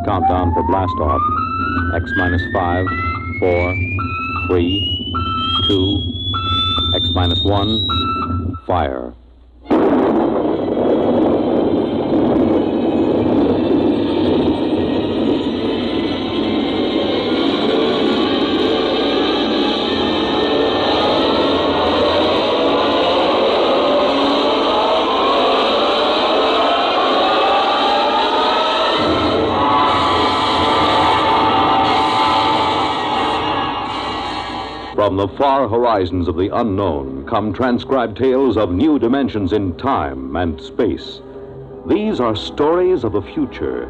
Countdown for blast off. X minus 5, 4, 3, 2, X minus 1, fire. From the far horizons of the unknown come transcribed tales of new dimensions in time and space. These are stories of the future,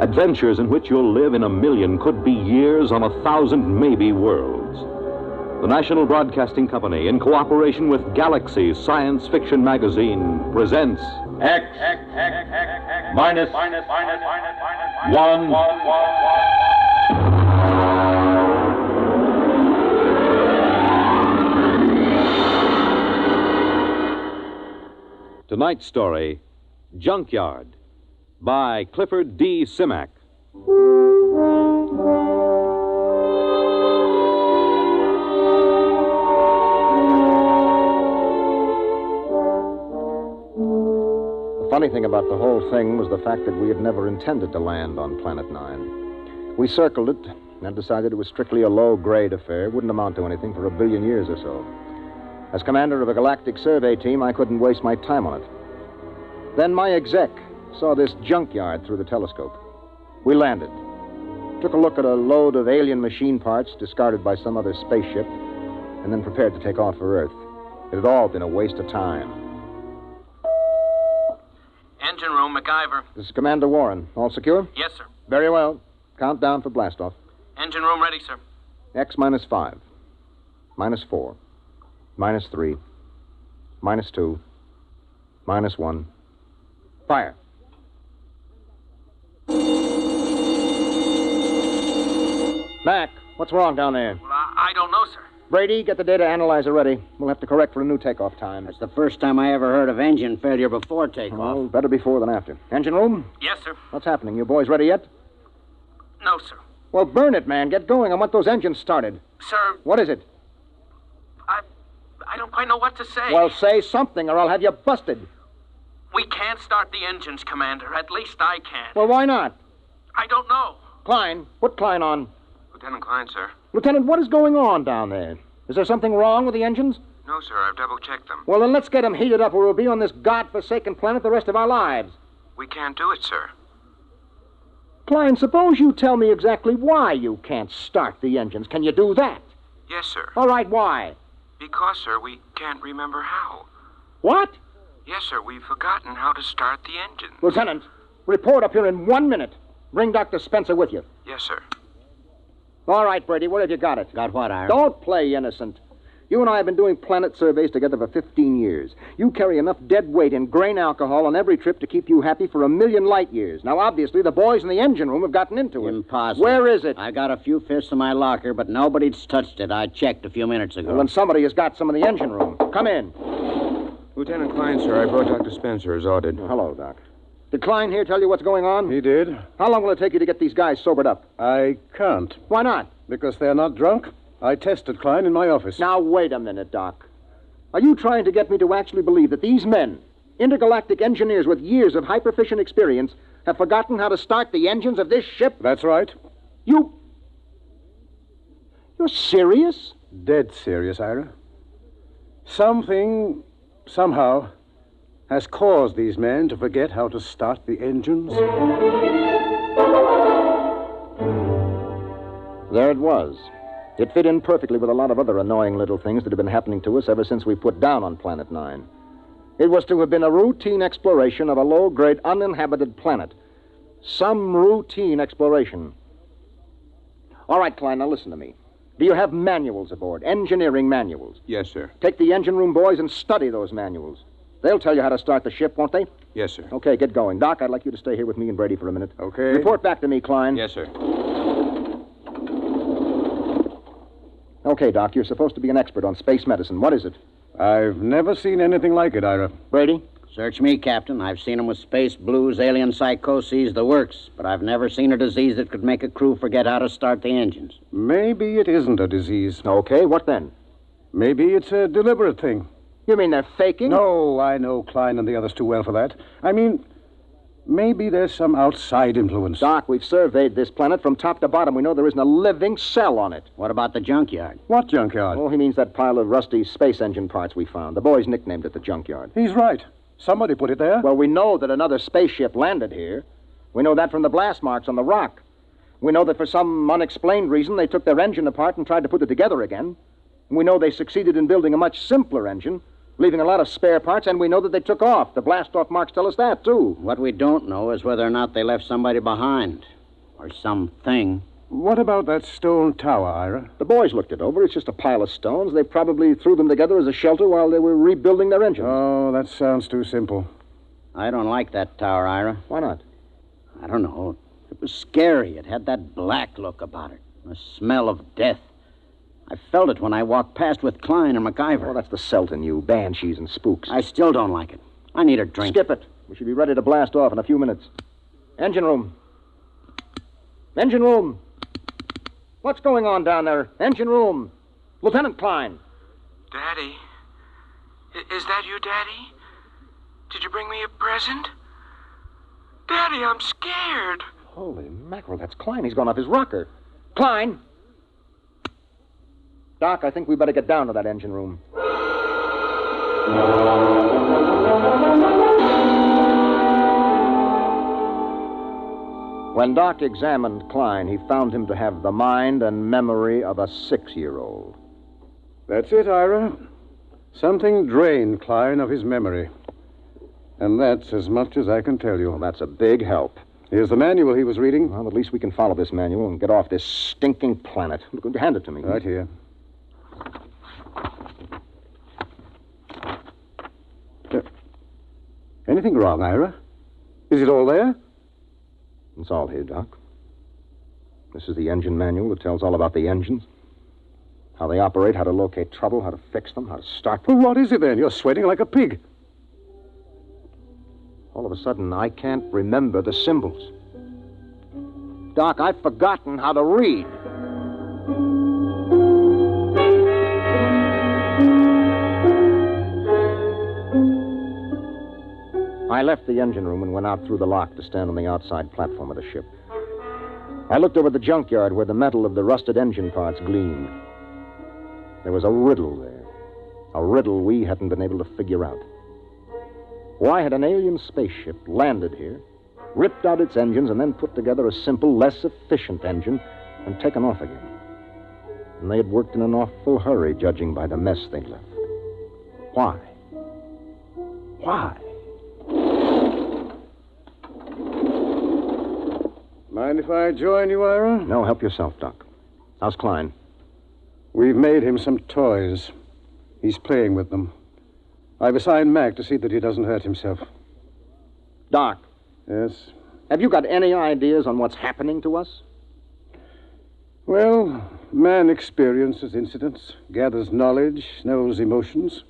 adventures in which you'll live in a million, could be years, on 1,000 maybe worlds. The National Broadcasting Company, in cooperation with Galaxy Science Fiction Magazine, presents X minus 1. Tonight's story, Junkyard, by Clifford D. Simak. The funny thing about the whole thing was the fact that we had never intended to land on Planet 9. We circled it and decided it was strictly a low-grade affair, wouldn't amount to anything for 1 billion years or so. As commander of a galactic survey team, I couldn't waste my time on it. Then my exec saw this junkyard through the telescope. We landed, took a look at a load of alien machine parts discarded by some other spaceship, and then prepared to take off for Earth. It had all been a waste of time. Engine room, MacIver. This is Commander Warren. All secure? Yes, sir. Very well. Countdown for blastoff. Engine room ready, sir. X minus 5, minus 4, minus 3, minus 2, minus 1. Fire. Mac, what's wrong down there? Well, I don't know, sir. Brady, get the data analyzer ready. We'll have to correct for a new takeoff time. That's the first time I ever heard of engine failure before takeoff. Oh, better before than after. Engine room? Yes, sir. What's happening? You boys ready yet? No, sir. Well, burn it, man. Get going. I want those engines started. Sir, What is it? I don't quite know what to say. Well, say something or I'll have you busted. We can't start the engines, Commander. At least I can't. Well, why not? I don't know. Klein, put Klein on. Lieutenant Klein, sir. Lieutenant, what is going on down there? Is there something wrong with the engines? No, sir, I've double-checked them. Well, then let's get them heated up or we'll be on this godforsaken planet the rest of our lives. We can't do it, sir. Klein, suppose you tell me exactly why you can't start the engines. Can you do that? Yes, sir. All right, why? Because, sir, we can't remember how. What? Yes, sir, we've forgotten how to start the engine. Lieutenant, report up here in 1 minute. Bring Dr. Spencer with you. Yes, sir. All right, Brady, where have you got it? Got what, Ira? Don't play innocent. You and I have been doing planet surveys together for 15 years. You carry enough dead weight in grain alcohol on every trip to keep you happy for 1,000,000 light years. Now, obviously, the boys in the engine room have gotten into it. Impossible. Where is it? I got a few fifths in my locker, but nobody's touched it. I checked a few minutes ago. Well, then somebody has got some in the engine room. Come in. Lieutenant Klein, sir, I brought Dr. Spencer as ordered. Hello, Doc. Did Klein here tell you what's going on? He did. How long will it take you to get these guys sobered up? I can't, Why not? because they're not drunk. I tested Klein in my office. Now, wait a minute, Doc. Are you trying to get me to actually believe that these men, intergalactic engineers with years of hyperfission experience, have forgotten how to start the engines of this ship? That's right. You're serious? Dead serious, Ira. Something, somehow, has caused these men to forget how to start the engines. There it was. It fit in perfectly with a lot of other annoying little things that have been happening to us ever since we put down on Planet 9. It was to have been a routine exploration of a low-grade uninhabited planet. Some routine exploration. All right, Klein, now listen to me. Do you have manuals aboard, engineering manuals? Yes, sir. Take the engine room boys and study those manuals. They'll tell you how to start the ship, won't they? Yes, sir. Okay, get going. Doc, I'd like you to stay here with me and Brady for a minute. Okay. Report back to me, Klein. Yes, sir. Okay, Doc, you're supposed to be an expert on space medicine. What is it? I've never seen anything like it, Ira. Brady? Search me, Captain. I've seen 'em with space blues, alien psychoses, the works, but I've never seen a disease that could make a crew forget how to start the engines. Maybe it isn't a disease. Okay, what then? Maybe it's a deliberate thing. You mean they're faking? No, I know Klein and the others too well for that. I mean, maybe there's some outside influence. Doc, we've surveyed this planet from top to bottom. We know there isn't a living cell on it. What about the junkyard? What junkyard? Oh, he means that pile of rusty space engine parts we found. The boys nicknamed it the junkyard. He's right. Somebody put it there. Well, we know that another spaceship landed here. We know that from the blast marks on the rock. We know that for some unexplained reason they took their engine apart and tried to put it together again. We know they succeeded in building a much simpler engine, leaving a lot of spare parts, and we know that they took off. The blast-off marks tell us that, too. What we don't know is whether or not they left somebody behind. Or something. What about that stone tower, Ira? The boys looked it over. It's just a pile of stones. They probably threw them together as a shelter while they were rebuilding their engines. Oh, that sounds too simple. I don't like that tower, Ira. Why not? I don't know. It was scary. It had that black look about it. The smell of death. I felt it when I walked past with Klein and MacIver. Oh, that's the Celt in you. Banshees and spooks. I still don't like it. I need a drink. Skip it. We should be ready to blast off in a few minutes. Engine room. Engine room. What's going on down there? Engine room. Lieutenant Klein. Daddy? Is that you, Daddy? Did you bring me a present? Daddy, I'm scared. Holy mackerel, that's Klein. He's gone off his rocker. Klein! Doc, I think we better get down to that engine room. When Doc examined Klein, he found him to have the mind and memory of a 6-year-old. That's it, Ira. Something drained Klein of his memory. And that's as much as I can tell you. Well, that's a big help. Here's the manual he was reading. Well, at least we can follow this manual and get off this stinking planet. Hand it to me. Right here. Anything wrong, Ira? Is it all there? It's all here, Doc. This is the engine manual that tells all about the engines. How they operate, how to locate trouble, how to fix them, how to start them. Well, what is it then? You're sweating like a pig. All of a sudden, I can't remember the symbols. Doc, I've forgotten how to read. I left the engine room and went out through the lock to stand on the outside platform of the ship. I looked over the junkyard where the metal of the rusted engine parts gleamed. There was a riddle there. A riddle we hadn't been able to figure out. Why had an alien spaceship landed here, ripped out its engines, and then put together a simple, less efficient engine and taken off again? And they had worked in an awful hurry, judging by the mess they'd left. Why? Why? Mind if I join you, Ira? No, help yourself, Doc. How's Klein? We've made him some toys. He's playing with them. I've assigned Mac to see that he doesn't hurt himself. Doc. Yes? Have you got any ideas on what's happening to us? Well, man experiences incidents, gathers knowledge, knows emotions.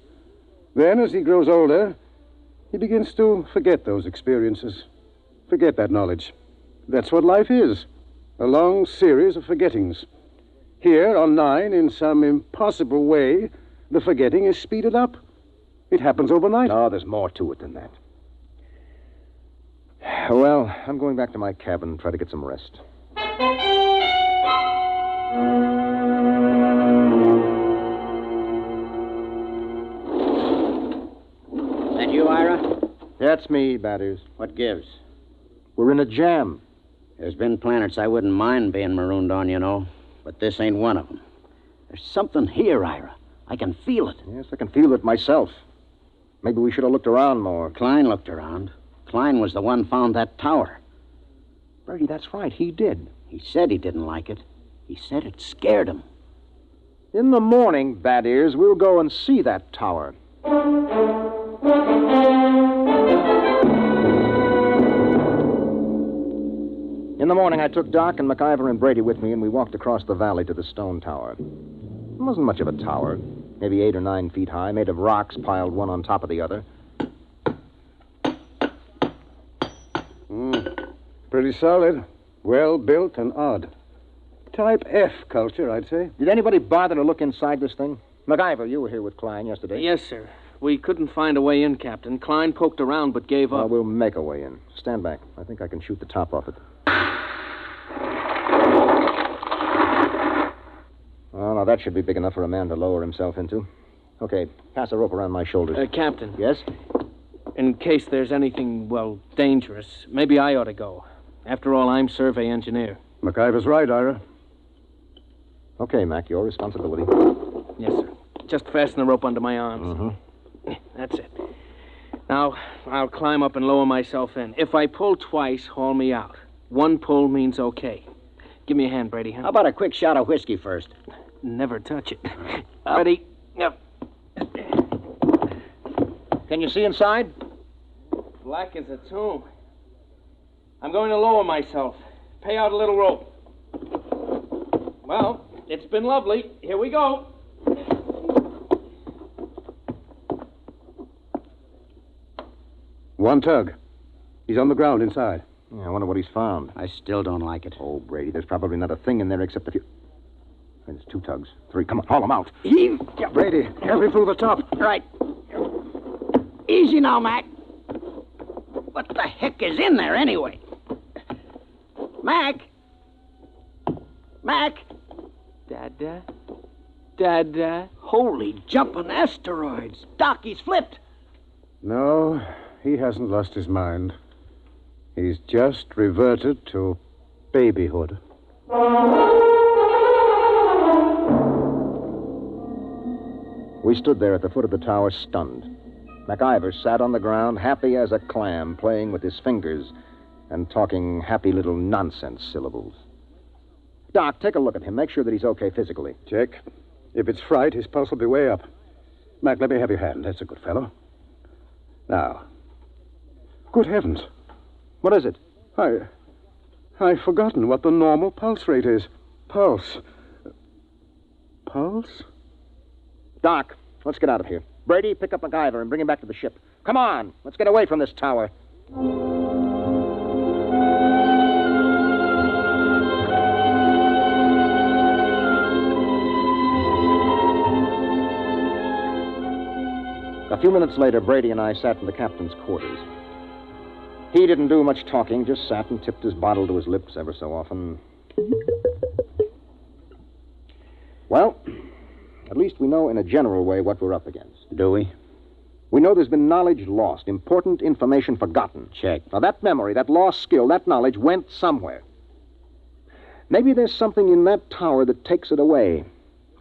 Then, as he grows older, he begins to forget those experiences, forget that knowledge. That's what life is, a long series of forgettings. Here on 9, in some impossible way, the forgetting is speeded up. It happens overnight. No, there's more to it than that. Well, I'm going back to my cabin and try to get some rest. That you, Ira? That's me, Batters. What gives? We're in a jam. There's been planets I wouldn't mind being marooned on, you know. But this ain't one of them. There's something here, Ira. I can feel it. Yes, I can feel it myself. Maybe we should have looked around more. Klein looked around. Klein was the one found that tower. Bertie, that's right. He did. He said he didn't like it. He said it scared him. In the morning, Bad Ears, we'll go and see that tower. In the morning, I took Doc and MacIver and Brady with me, and we walked across the valley to the stone tower. It wasn't much of a tower, maybe 8 or 9 feet high, made of rocks piled one on top of the other. Pretty solid. Well built and odd. Type F culture, I'd say. Did anybody bother to look inside this thing? MacIver, you were here with Klein yesterday. Yes, sir. We couldn't find a way in, Captain. Klein poked around but gave up. Well, we'll make a way in. Stand back. I think I can shoot the top off it. Oh, now that should be big enough for a man to lower himself into. Okay, pass a rope around my shoulders. Captain. Yes? In case there's anything, well, dangerous, maybe I ought to go. After all, I'm survey engineer. MacIver's right, Ira. Okay, Mac, your responsibility. Yes, sir. Just fasten the rope under my arms. Mm-hmm. That's it. Now, I'll climb up and lower myself in. If I pull twice, haul me out. One pull means okay. Give me a hand, Brady. Huh? How about a quick shot of whiskey first? Never touch it. Ready? Yep. Can you see inside? Black as a tomb. I'm going to lower myself. Pay out a little rope. Well, it's been lovely. Here we go. One tug. He's on the ground inside. Yeah, I wonder what he's found. I still don't like it. Oh, Brady, there's probably not a thing in there except a few... There's 2 tugs. 3. Come on, haul them out. Heave! Brady, help me through the top. Right. Easy now, Mac. What the heck is in there, anyway? Mac? Mac? Dada? Dada? Holy jumping asteroids. Doc, he's flipped. No, he hasn't lost his mind. He's just reverted to babyhood. We stood there at the foot of the tower, stunned. MacIver sat on the ground, happy as a clam, playing with his fingers and talking happy little nonsense syllables. Doc, take a look at him. Make sure that he's okay physically. Check. If it's fright, his pulse will be way up. Mac, let me have your hand. That's a good fellow. Now. Good heavens. What is it? I've forgotten what the normal pulse rate is. Pulse. Pulse? Doc, let's get out of here. Brady, pick up MacIver and bring him back to the ship. Come on, let's get away from this tower. A few minutes later, Brady and I sat in the captain's quarters. He didn't do much talking, just sat and tipped his bottle to his lips ever so often. Well, at least we know in a general way what we're up against. Do we? We know there's been knowledge lost, important information forgotten. Check. Now, that memory, that lost skill, that knowledge went somewhere. Maybe there's something in that tower that takes it away.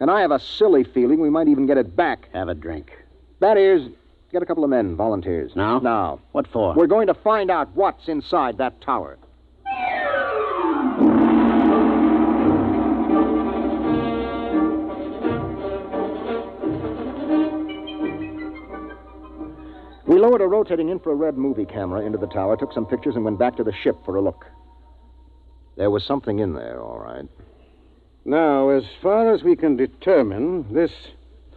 And I have a silly feeling we might even get it back. Have a drink. That is, get a couple of men, volunteers. Now? Now. What for? We're going to find out what's inside that tower. We lowered a rotating infrared movie camera into the tower, took some pictures, and went back to the ship for a look. There was something in there, all right. Now, as far as we can determine, this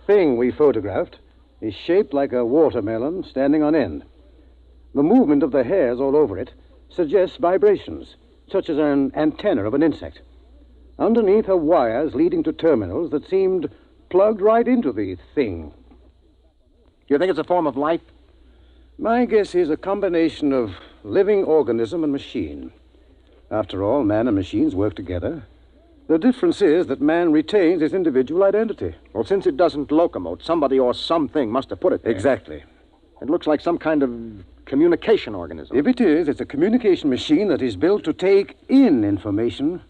thing we photographed is shaped like a watermelon standing on end. The movement of the hairs all over it suggests vibrations, such as an antenna of an insect. Underneath are wires leading to terminals that seemed plugged right into the thing. Do you think it's a form of life? My guess is a combination of living organism and machine. After all, man and machines work together. The difference is that man retains his individual identity. Well, since it doesn't locomote, somebody or something must have put it there. Exactly. It looks like some kind of communication organism. If it is, it's a communication machine that is built to take in information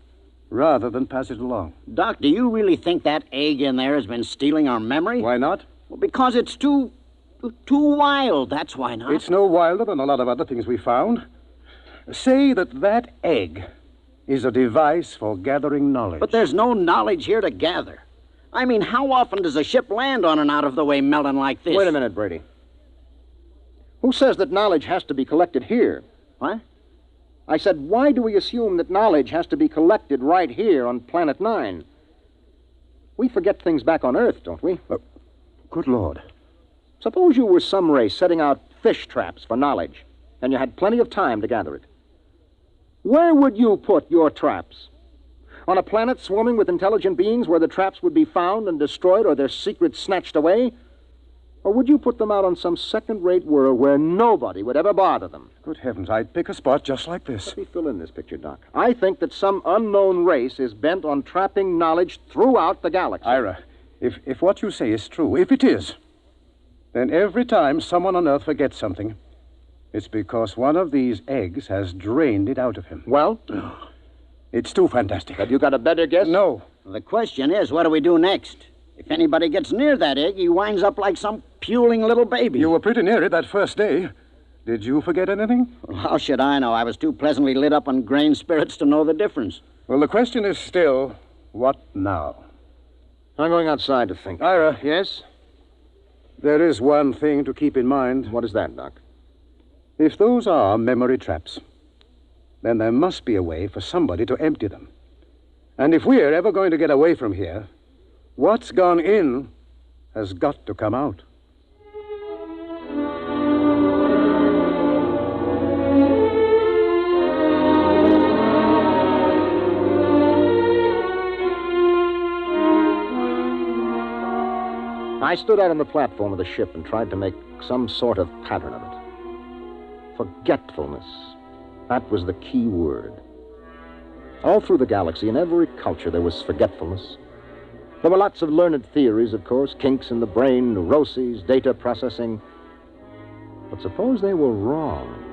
rather than pass it along. Doc, do you really think that egg in there has been stealing our memory? Why not? Well, because it's too wild. That's why not. It's no wilder than a lot of other things we found. Say that egg is a device for gathering knowledge. But there's no knowledge here to gather. I mean, how often does a ship land on an out-of-the-way melon like this? Wait a minute, Brady. Who says that knowledge has to be collected here? What? I said, why do we assume that knowledge has to be collected right here on Planet 9? We forget things back on Earth, don't we? Good Lord. Suppose you were some race setting out fish traps for knowledge, and you had plenty of time to gather it. Where would you put your traps? On a planet swarming with intelligent beings where the traps would be found and destroyed or their secrets snatched away? Or would you put them out on some second-rate world where nobody would ever bother them? Good heavens, I'd pick a spot just like this. Let me fill in this picture, Doc. I think that some unknown race is bent on trapping knowledge throughout the galaxy. Ira, if what you say is true, if it is, then every time someone on Earth forgets something, it's because one of these eggs has drained it out of him. Well? It's too fantastic. Have you got a better guess? No. Well, the question is, what do we do next? If anybody gets near that egg, he winds up like some puling little baby. You were pretty near it that first day. Did you forget anything? Well, how should I know? I was too pleasantly lit up on grain spirits to know the difference. Well, the question is still, what now? I'm going outside to think. Ira. Yes? There is one thing to keep in mind. What is that, Doc? If those are memory traps, then there must be a way for somebody to empty them. And if we're ever going to get away from here, what's gone in has got to come out. I stood out on the platform of the ship and tried to make some sort of pattern of it. Forgetfulness. That was the key word. All through the galaxy, in every culture, there was forgetfulness. There were lots of learned theories, of course, kinks in the brain, neuroses, data processing. But suppose they were wrong.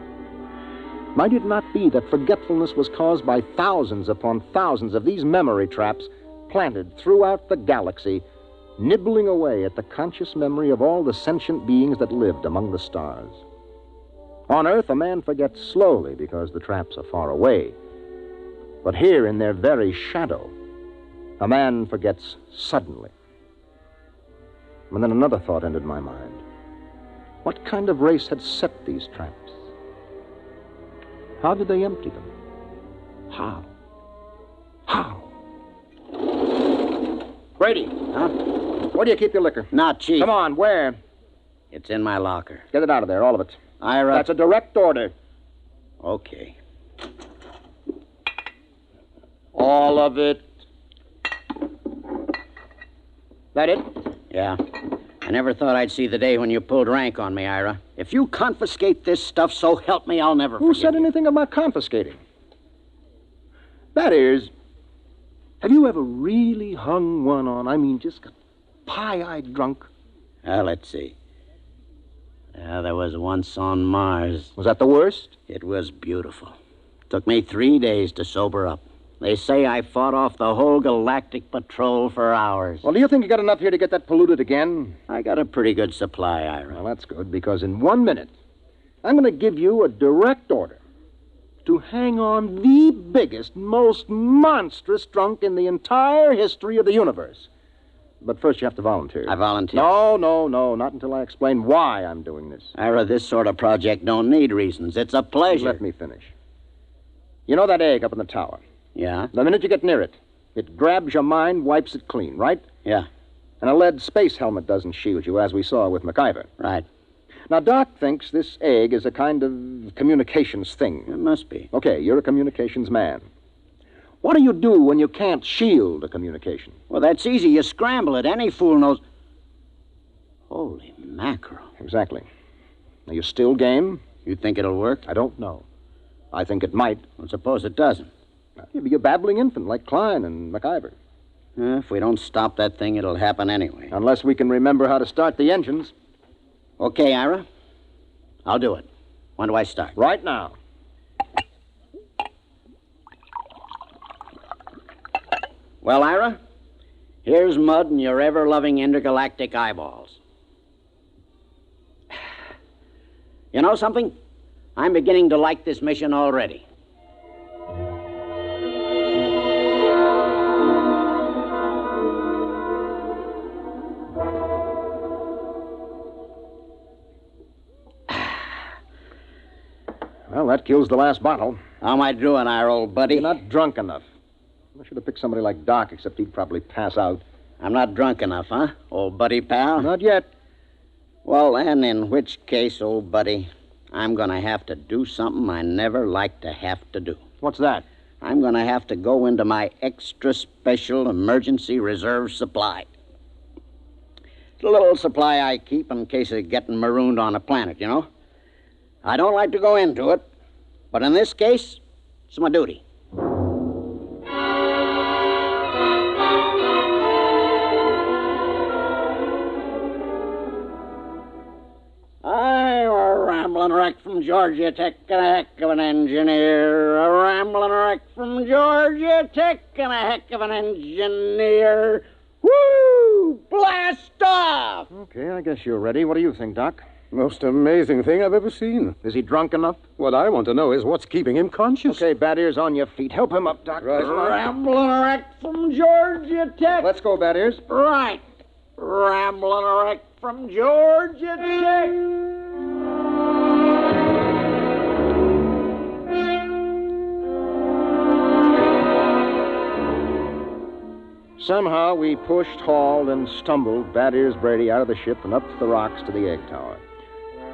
Might it not be that forgetfulness was caused by thousands upon thousands of these memory traps planted throughout the galaxy, nibbling away at the conscious memory of all the sentient beings that lived among the stars? On Earth, a man forgets slowly because the traps are far away. But here, in their very shadow, a man forgets suddenly. And then another thought entered my mind. What kind of race had set these traps? How did they empty them? How? Brady. Huh? Where do you keep your liquor? Not cheap. Come on, where? It's in my locker. Get it out of there, all of it. Ira. That's a direct order. Okay. All of it. That it? Yeah. I never thought I'd see the day when you pulled rank on me, Ira. If you confiscate this stuff, so help me, I'll never Who forgive said you. anything about confiscating? That is, have you ever really hung one on? I mean, just got pie-eyed drunk? Well, let's see. Yeah, there was once on Mars. Was that the worst? It was beautiful. Took me 3 days to sober up. They say I fought off the whole galactic patrol for hours. Well, do you think you got enough here to get that polluted again? I got a pretty good supply, Ira. Well, that's good, because in 1 minute, I'm going to give you a direct order to hang on the biggest, most monstrous drunk in the entire history of the universe. But first, you have to volunteer. I volunteer. No, not until I explain why I'm doing this. Ira, this sort of project don't need reasons. It's a pleasure. Let me finish. You know that egg up in the tower? Yeah? The minute you get near it, it grabs your mind, wipes it clean, right? Yeah. And a lead space helmet doesn't shield you, as we saw with MacIver. Right. Now, Doc thinks this egg is a kind of communications thing. It must be. Okay, you're a communications man. What do you do when you can't shield a communication? Well, that's easy. You scramble it. Any fool knows. Holy mackerel. Exactly. Are you still game? You think it'll work? I don't know. I think it might. Well, suppose it doesn't. You'd be a babbling infant like Klein and MacIver. If we don't stop that thing, it'll happen anyway. Unless we can remember how to start the engines. Okay, Ira. I'll do it. When do I start? Right now. Well, Ira, here's mud in your ever-loving intergalactic eyeballs. You know something? I'm beginning to like this mission already. Well, that kills the last bottle. How am I doing, our old buddy? You're not drunk enough. I should have picked somebody like Doc, except he'd probably pass out. I'm not drunk enough, huh, old buddy pal? Not yet. Well, then, in which case, old buddy, I'm going to have to do something I never like to have to do. What's that? I'm going to have to go into my extra special emergency reserve supply. It's a little supply I keep in case of getting marooned on a planet, you know? I don't like to go into it, but in this case, it's my duty. I'm a rambling wreck from Georgia Tech and a heck of an engineer. A rambling wreck from Georgia Tech and a heck of an engineer. Woo! Blast off! Okay, I guess you're ready. What do you think, Doc? Most amazing thing I've ever seen. Is he drunk enough? What I want to know is what's keeping him conscious. Okay, Bad Ears, on your feet. Help him up, Doc. Right. Rambling wreck from Georgia Tech. Let's go, Bad Ears. Right. Rambling wreck from Georgia Tech. Somehow we pushed, hauled, and stumbled Bad Ears Brady out of the ship and up the rocks to the egg tower.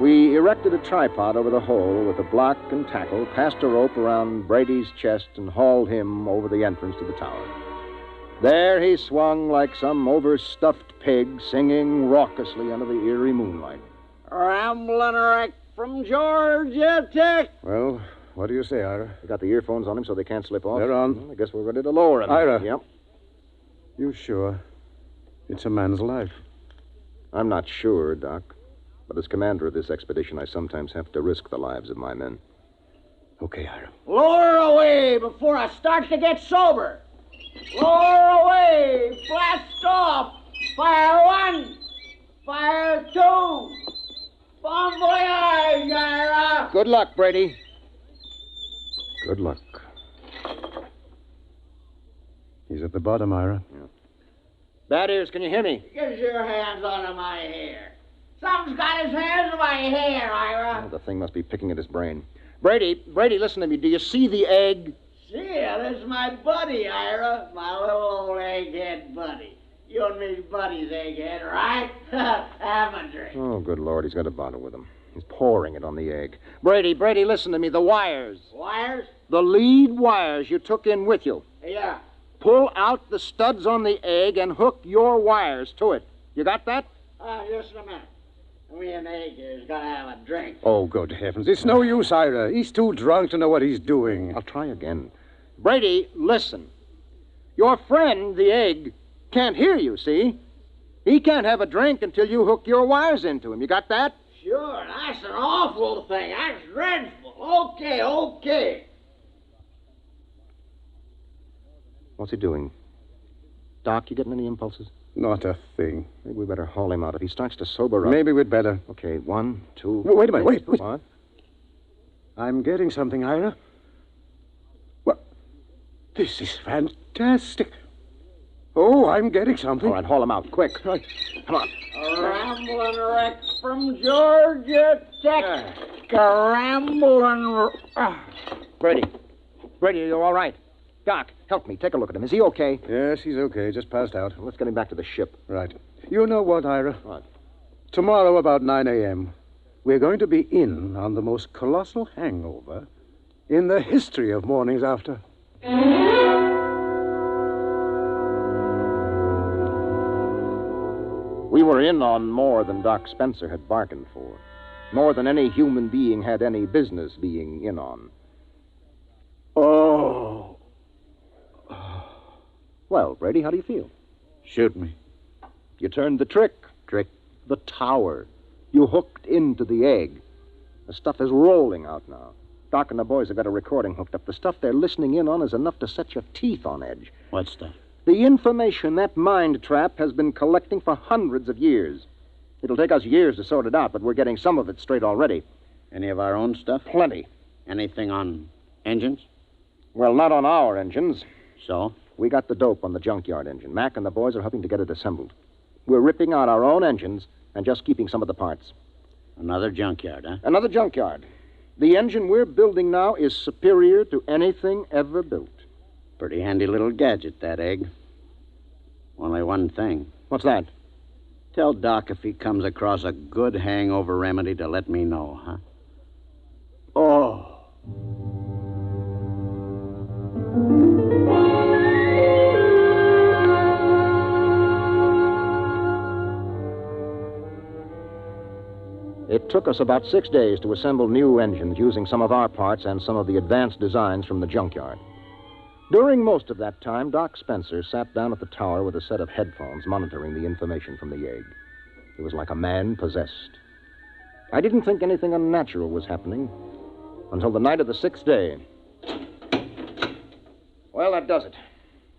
We erected a tripod over the hole with a block and tackle, passed a rope around Brady's chest, and hauled him over the entrance to the tower. There he swung like some overstuffed pig, singing raucously under the eerie moonlight. Rambling wreck from Georgia Tech. Well, what do you say, Ira? We got the earphones on him so they can't slip off. They're on. Well, I guess we're ready to lower him. Ira. Yep. You sure? It's a man's life. I'm not sure, Doc. But as commander of this expedition, I sometimes have to risk the lives of my men. Okay, Ira. Lower away before I start to get sober. Lower away. Blast off. Fire one. Fire two. Bon voyage, Ira. Good luck, Brady. Good luck. He's at the bottom, Ira. Bad Ears, can you hear me? Get your hands out of my hair. Something's got his hands in my hair, Ira. Oh, the thing must be picking at his brain. Brady, listen to me. Do you see the egg? See ya, this is my buddy, Ira. My little old egghead buddy. You and me's buddies, egghead, right? Have a drink. Oh, good Lord, he's got a bottle with him. He's pouring it on the egg. Brady, listen to me. The wires. Wires? The lead wires you took in with you. Yeah. Pull out the studs on the egg and hook your wires to it. You got that? Just a minute. Me and Egghead's gotta have a drink. Oh, good heavens. It's no use, Ira. He's too drunk to know what he's doing. I'll try again. Brady, listen. Your friend, the egg, can't hear you, see? He can't have a drink until you hook your wires into him. You got that? Sure, that's an awful thing. That's dreadful. Okay. What's he doing? Doc, you getting any impulses? Not a thing. Maybe we better haul him out. If he starts to sober up... Maybe we'd better. Okay, 1, 2... Wait a minute, wait. What? I'm getting something, Ira. What? This is fantastic. Oh, I'm getting something. All right, haul him out, quick. Right. Come on. A rambling wreck from Georgia Tech. A rambling... Brady, are you all right? Doc, help me. Take a look at him. Is he okay? Yes, he's okay. Just passed out. Let's get him back to the ship. Right. You know what, Ira? What? Tomorrow about 9 a.m., we're going to be in on the most colossal hangover in the history of mornings after. We were in on more than Doc Spencer had bargained for. More than any human being had any business being in on. Oh. Well, Brady, how do you feel? Shoot me. You turned the trick. The tower. You hooked into the egg. The stuff is rolling out now. Doc and the boys have got a recording hooked up. The stuff they're listening in on is enough to set your teeth on edge. What's that? The information that mind trap has been collecting for hundreds of years. It'll take us years to sort it out, but we're getting some of it straight already. Any of our own stuff? Plenty. Anything on engines? Well, not on our engines. So? We got the dope on the Junkyard engine. Mac and the boys are helping to get it assembled. We're ripping out our own engines and just keeping some of the parts. Another junkyard, huh? Another junkyard. The engine we're building now is superior to anything ever built. Pretty handy little gadget, that egg. Only one thing. What's that? Tell Doc if he comes across a good hangover remedy to let me know, huh? Oh. It took us about 6 days to assemble new engines using some of our parts and some of the advanced designs from the junkyard. During most of that time, Doc Spencer sat down at the tower with a set of headphones monitoring the information from the egg. He was like a man possessed. I didn't think anything unnatural was happening until the night of the 6th day. Well, that does it.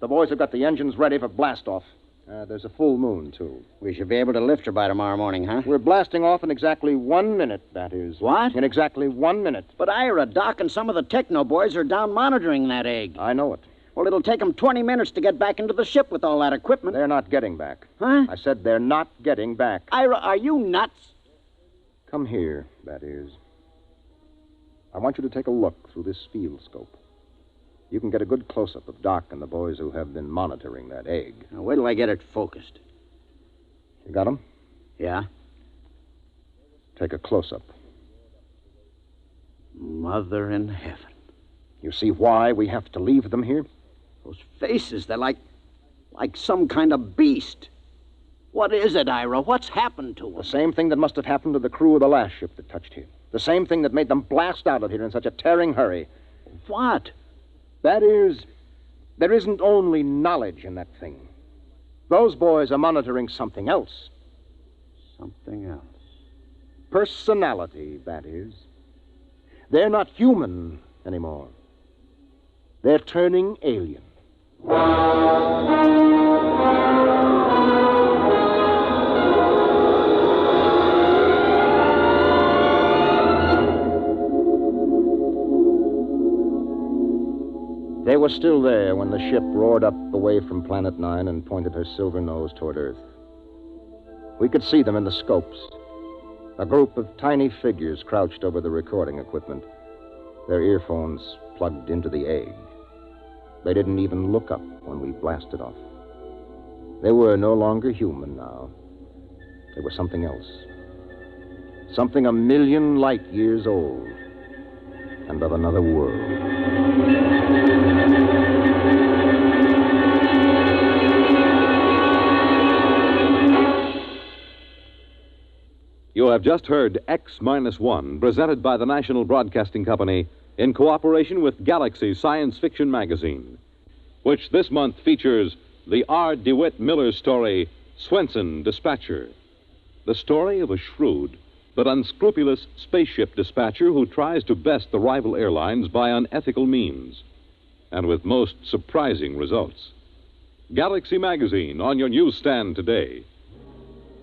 The boys have got the engines ready for blast-off. There's a full moon, too. We should be able to lift her by tomorrow morning, huh? We're blasting off in exactly 1 minute, that is. What? In exactly 1 minute. But Ira, Doc, and some of the techno boys are down monitoring that egg. I know it. Well, it'll take them 20 minutes to get back into the ship with all that equipment. They're not getting back. Huh? I said they're not getting back. Ira, are you nuts? Come here, that is. I want you to take a look through this field scope. You can get a good close-up of Doc and the boys who have been monitoring that egg. Now, wait till I get it focused. You got 'em? Yeah? Take a close-up. Mother in heaven. You see why we have to leave them here? Those faces, they're like some kind of beast. What is it, Ira? What's happened to them? The same thing that must have happened to the crew of the last ship that touched here. The same thing that made them blast out of here in such a tearing hurry. What? That is, there isn't only knowledge in that thing. Those boys are monitoring something else. Something else. Personality, that is. They're not human anymore. They're turning alien. They were still there when the ship roared up away from Planet 9 and pointed her silver nose toward Earth. We could see them in the scopes. A group of tiny figures crouched over the recording equipment, their earphones plugged into the egg. They didn't even look up when we blasted off. They were no longer human now. They were something else. Something 1,000,000 light years old and of another world. You have just heard X-1, presented by the National Broadcasting Company in cooperation with Galaxy Science Fiction Magazine, which this month features the R. DeWitt Miller story, Swenson Dispatcher. The story of a shrewd but unscrupulous spaceship dispatcher who tries to best the rival airlines by unethical means, and with most surprising results. Galaxy Magazine on your newsstand today.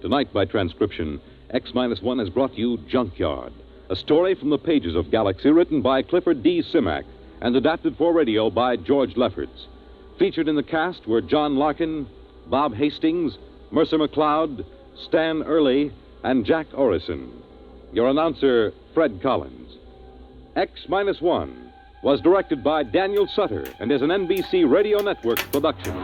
Tonight, by transcription, X-1 has brought you Junkyard, a story from the pages of Galaxy written by Clifford D. Simak and adapted for radio by George Lefferts. Featured in the cast were John Larkin, Bob Hastings, Mercer McLeod, Stan Early, and Jack Orison. Your announcer, Fred Collins. X-1 was directed by Daniel Sutter and is an NBC Radio Network production.